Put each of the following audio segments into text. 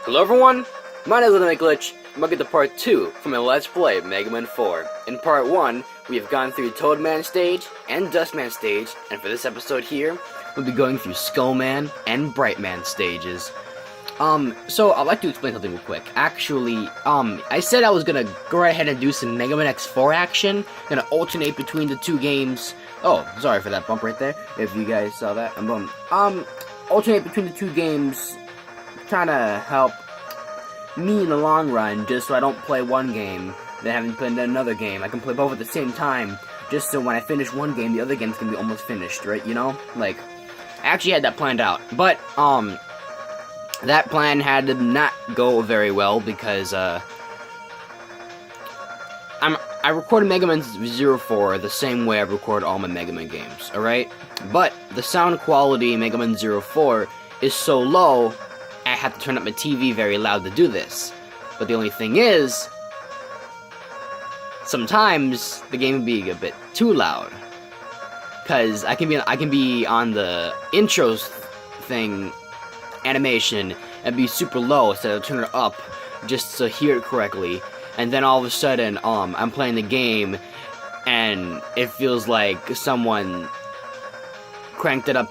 Hello everyone, my name is LittleMcglitch, and welcome to part 2 from my Let's Play Megaman 4. In part 1, we have gone through Toadman stage and Dustman stage, and for this episode here, we'll be going through Skullman and Brightman stages. So I'd like to explain something real quick. Actually, I said I was gonna go right ahead and do some Megaman X4 action, gonna alternate between the two games. Oh, sorry for that bump right there, if you guys saw that. Alternate between the two games, trying to help me in the long run, just so I don't play one game, then having to play another game. I can play both at the same time, just so when I finish one game, the other game's gonna be almost finished, right? You know? Like, I actually had that planned out, but, that plan had to not go very well, because, I recorded Megaman 04 the same way I record all my Megaman games, alright? But, the sound quality in Megaman 04 is so low, I have to turn up my TV very loud to do this. But the only thing is, sometimes the game will be a bit too loud. Cause I can be on the intros thing animation and be super low, so I'll turn it up just to hear it correctly. And then all of a sudden, I'm playing the game and it feels like someone cranked the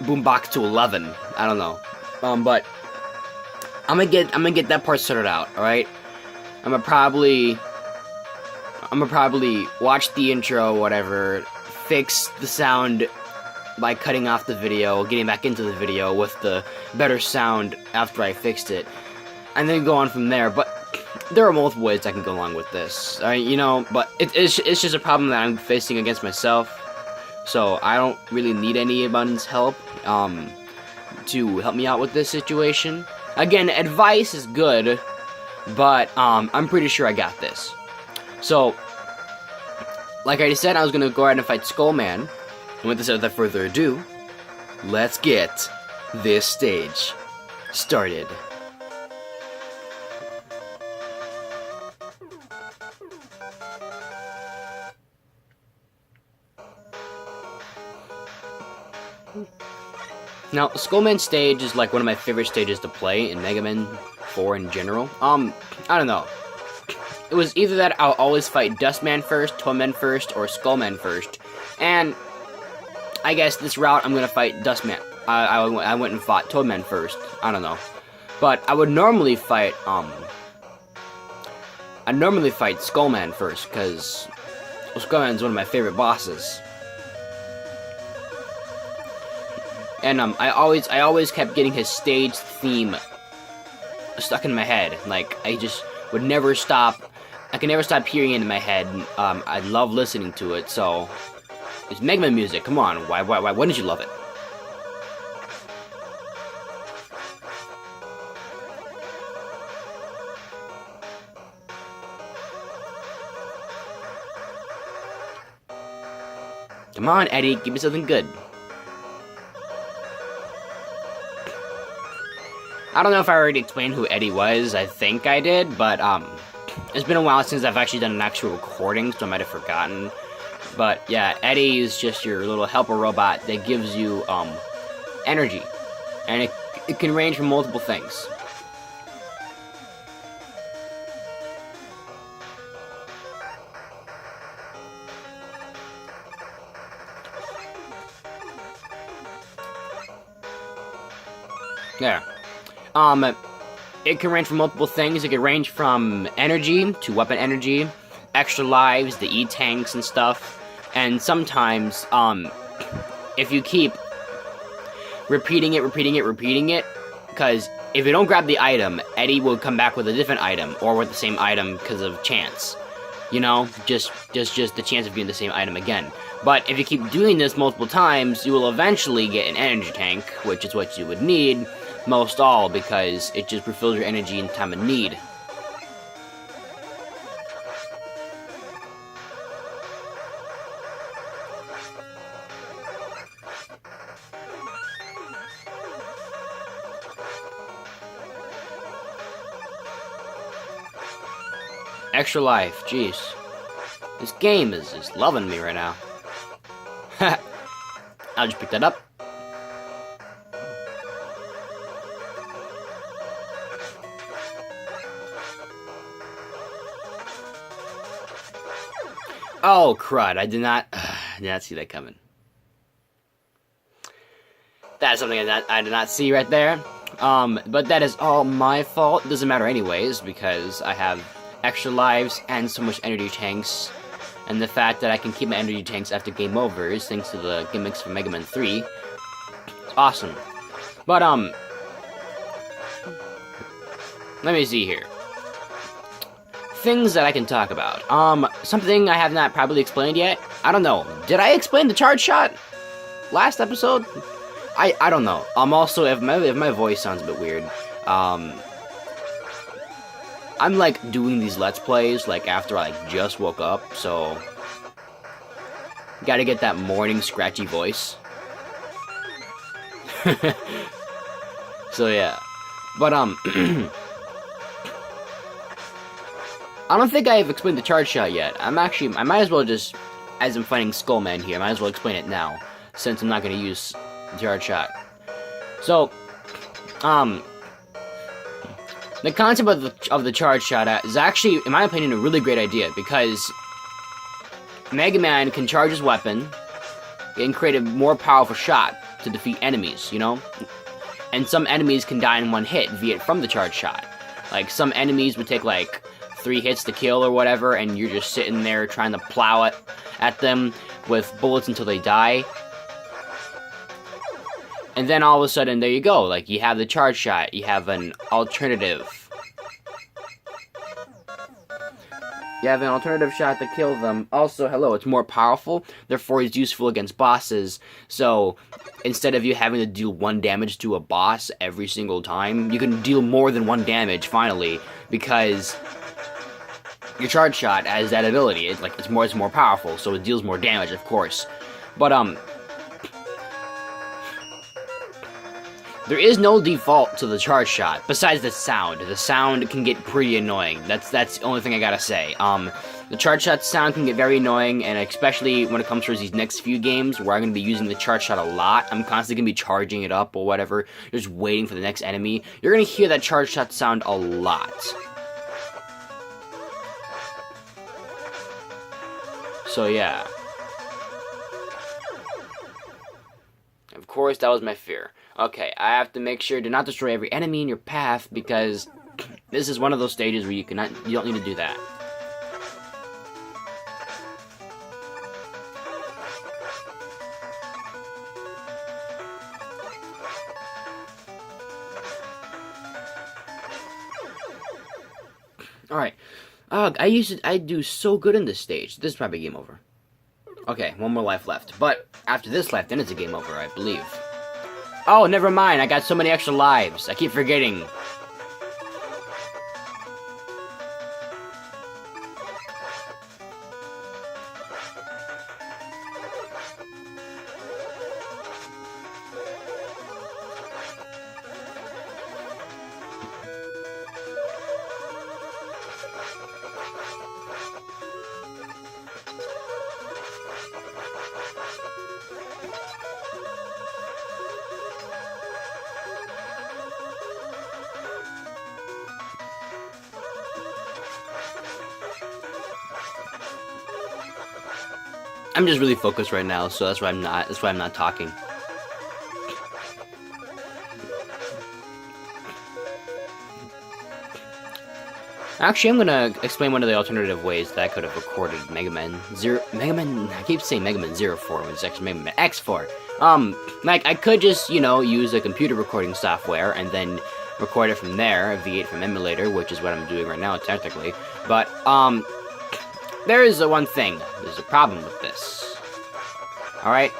boombox to 11. I don't know. But I'm gonna get that part sorted out, alright? I'm gonna probably watch the intro, whatever, fix the sound by cutting off the video, getting back into the video with the better sound after I fixed it, and then go on from there. But there are multiple ways I can go along with this, alright, you know, but it's just a problem that I'm facing against myself, so I don't really need anybody's help, to help me out with this situation. Again, advice is good, but I'm pretty sure I got this. So, like I said, I was gonna go ahead and fight Skullman, and without further ado, let's get this stage started. Now, Skullman stage is like one of my favorite stages to play in Mega Man 4 in general. I don't know. It was either that I'll always fight Dustman first, Toadman first, or Skullman first. And I guess this route I'm gonna fight Dustman. I went and fought Toadman first. I don't know. But I would normally fight Skullman first, because Skullman's one of my favorite bosses. And I always kept getting his stage theme stuck in my head. Like, I just would never stop. I can never stop hearing it in my head. I love listening to it. So it's Megaman music. Come on, why wouldn't you love it? Come on, Eddie, give me something good. I don't know if I already explained who Eddie was. I think I did, but it's been a while since I've actually done an actual recording, so I might have forgotten. But yeah, Eddie is just your little helper robot that gives you energy, and it can range from multiple things. Yeah. It can range from multiple things. It can range from energy to weapon energy, extra lives, the E-tanks and stuff. And sometimes, if you keep repeating it, because if you don't grab the item, Eddie will come back with a different item, or with the same item because of chance. You know, just the chance of getting the same item again. But if you keep doing this multiple times, you will eventually get an energy tank, which is what you would need. Most all, because it just refills your energy in time of need. Extra life, jeez. This game is just loving me right now. I'll just pick that up. Oh, crud. I did not see that coming. That's something I did not see right there. But that is all my fault. It doesn't matter anyways, because I have extra lives and so much energy tanks. And the fact that I can keep my energy tanks after game over is thanks to the gimmicks from Mega Man 3. It's awesome. But, let me see here. Things that I can talk about. Something I have not probably explained yet. I don't know. Did I explain the charge shot last episode? I don't know. Also, if my voice sounds a bit weird, I'm like doing these Let's Plays like after I like just woke up, so gotta get that morning scratchy voice. So yeah, but I don't think I've explained the charge shot yet. I might as well just, as I'm fighting Skullman here, I might as well explain it now, since I'm not gonna use the charge shot. So, the concept of the charge shot is actually, in my opinion, a really great idea, because Mega Man can charge his weapon and create a more powerful shot to defeat enemies, you know? And some enemies can die in one hit via from the charge shot. Like, some enemies would take, like, 3 hits to kill or whatever, and you're just sitting there trying to plow it at them with bullets until they die. And then all of a sudden, there you go. Like, you have the charge shot. You have an alternative. You have an alternative shot to kill them. Also, hello, it's more powerful. Therefore, it's useful against bosses. So, instead of you having to deal 1 damage to a boss every single time, you can deal more than 1 damage, finally. Because your charge shot has that ability. It's more powerful, so it deals more damage, of course. But, there is no default to the charge shot, besides the sound. The sound can get pretty annoying. That's the only thing I gotta say. The charge shot sound can get very annoying, and especially when it comes towards these next few games, where I'm gonna be using the charge shot a lot. I'm constantly gonna be charging it up or whatever, just waiting for the next enemy. You're gonna hear that charge shot sound a lot. So yeah. Of course, that was my fear. Okay, I have to make sure to not destroy every enemy in your path, because this is one of those stages where you don't need to do that. Alright. I do so good in this stage. This is probably game over. Okay, 1 more life left. But after this life, then it's a game over, I believe. Oh, never mind. I got so many extra lives. I keep forgetting. I'm just really focused right now, so that's why I'm not talking. Actually, I'm gonna explain one of the alternative ways that I could have recorded I keep saying Mega Man 04 when it's actually Mega Man X4. Like, I could just, use a computer recording software and then record it from there, via it from emulator, which is what I'm doing right now, technically. But, there is one thing. There's a problem with this. Alright?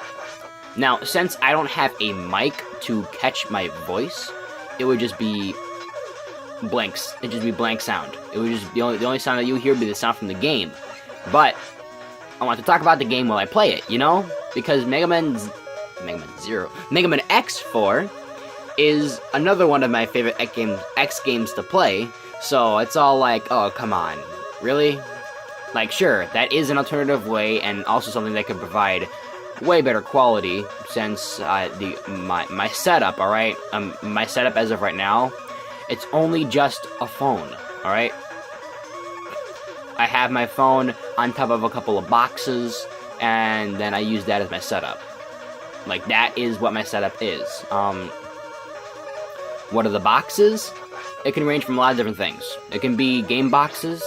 Now, since I don't have a mic to catch my voice, it would just be blanks. It'd just be blank sound. It would just the only sound that you hear would be the sound from the game. But I want to talk about the game while I play it, Because Mega Man X4 is another one of my favorite X games to play. So it's all like, oh, come on. Really? Like, sure, that is an alternative way, and also something that could provide way better quality, since my setup, alright? My setup as of right now, it's only just a phone, alright? I have my phone on top of a couple of boxes, and then I use that as my setup. Like, that is what my setup is. What are the boxes? It can range from a lot of different things. It can be game boxes.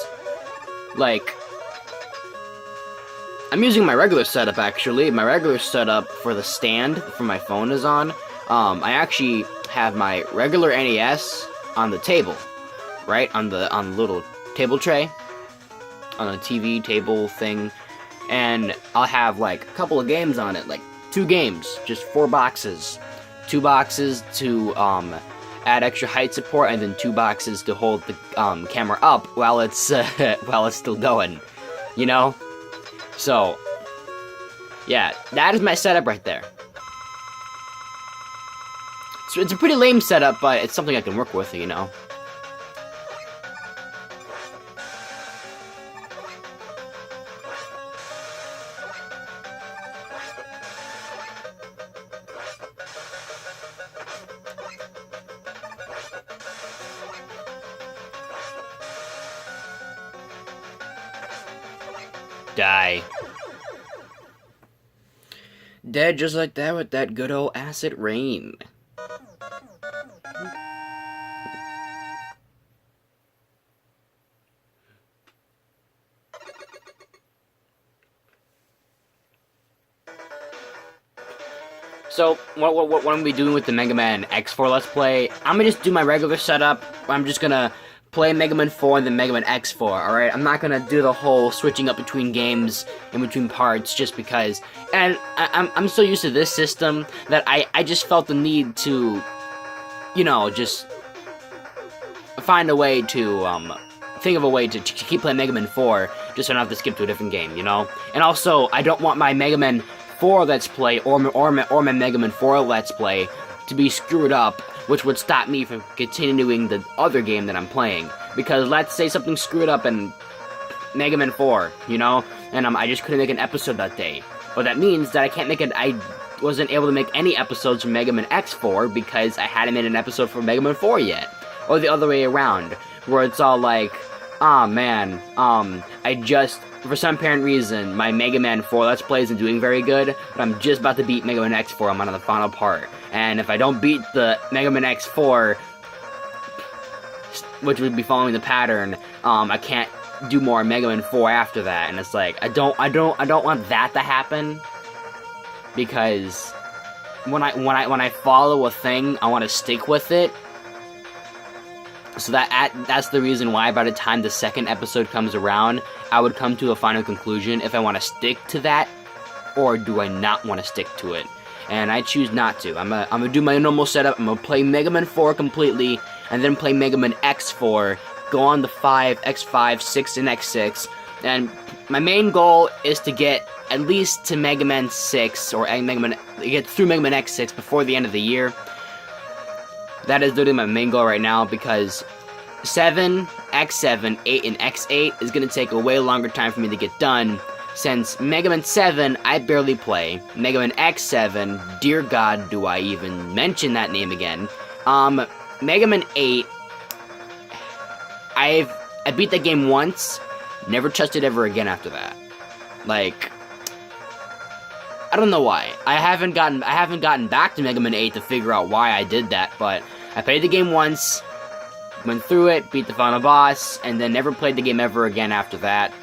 Like, I'm using my regular setup, actually. My regular setup for the stand for my phone is on. I actually have my regular NES on the table, right? On the little table tray. On the TV table thing. And I'll have, like, a couple of games on it. Like, 2 games. Just 4 boxes. 2 boxes to, add extra height support, and then 2 boxes to hold the camera up while it's still going, you know. So, yeah, that is my setup right there. So it's a pretty lame setup, but it's something I can work with, you know. Die. Dead just like that with that good old acid rain. So, what I'm going to be doing with the Mega Man X4 Let's Play, I'm going to just do my regular setup. I'm just going to play Mega Man 4 and then Mega Man X4, alright? I'm not gonna do the whole switching up between games, in between parts, just because. And I'm so used to this system that I just felt the need to, you know, just find a way to, think of a way to keep playing Mega Man 4, just so I don't have to skip to a different game, you know? And also, I don't want my Mega Man 4 Let's Play, or my Mega Man 4 Let's Play, to be screwed up, which would stop me from continuing the other game that I'm playing. Because let's say something screwed up in Mega Man 4, you know, and I just couldn't make an episode that day. But that means that I wasn't able to make any episodes for Mega Man X4 because I hadn't made an episode for Mega Man 4 yet. Or the other way around, where it's all like, ah, man, for some apparent reason, my Mega Man 4 Let's Play isn't doing very good, but I'm just about to beat Mega Man X4, I'm on the final part. And if I don't beat the Mega Man X4, which would be following the pattern, I can't do more Mega Man 4 after that. And it's like, I don't want that to happen, because when I follow a thing, I want to stick with it. So that's the reason why by the time the second episode comes around, I would come to a final conclusion if I want to stick to that, or do I not want to stick to it. And I choose not to. I'm gonna do my normal setup. I'm gonna play Mega Man 4 completely, and then play Mega Man X4, go on the 5, X5, 6, and X6. And my main goal is to get at least to Mega Man 6, or get through Mega Man X6 before the end of the year. That is literally my main goal right now, because 7, X7, 8, and X8 is gonna take a way longer time for me to get done. Since Mega Man 7, I barely play. Mega Man X7, dear God, do I even mention that name again. Mega Man 8, I beat that game once, never touched it ever again after that. Like, I don't know why. I haven't gotten back to Mega Man 8 to figure out why I did that, but I played the game once, went through it, beat the final boss, and then never played the game ever again after that.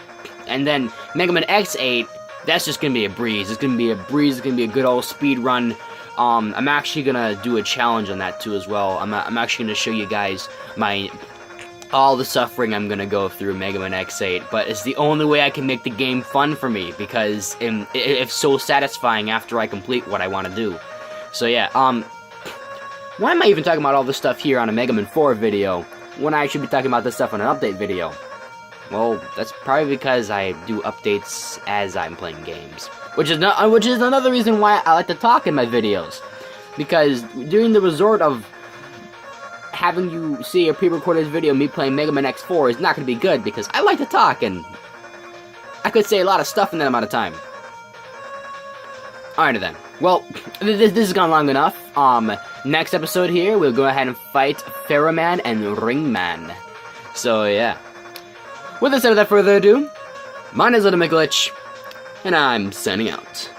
And then Mega Man X8, that's just gonna be a breeze. It's gonna be a breeze. It's gonna be a good old speed run. I'm actually gonna do a challenge on that too as well. I'm actually gonna show you guys all the suffering I'm gonna go through Mega Man X8. But it's the only way I can make the game fun for me, because it's so satisfying after I complete what I want to do. So yeah, why am I even talking about all this stuff here on a Mega Man 4 video when I should be talking about this stuff on an update video? Well, that's probably because I do updates as I'm playing games. Which is another reason why I like to talk in my videos. Because during the resort of having you see a pre-recorded video of me playing Mega Man X4 is not going to be good, because I like to talk, and I could say a lot of stuff in that amount of time. Alrighty then. Well, this has gone long enough. Next episode here, we'll go ahead and fight Pharaohman and Ringman. So, yeah. With this, without further ado, my name is LittleMcglitch, and I'm signing out.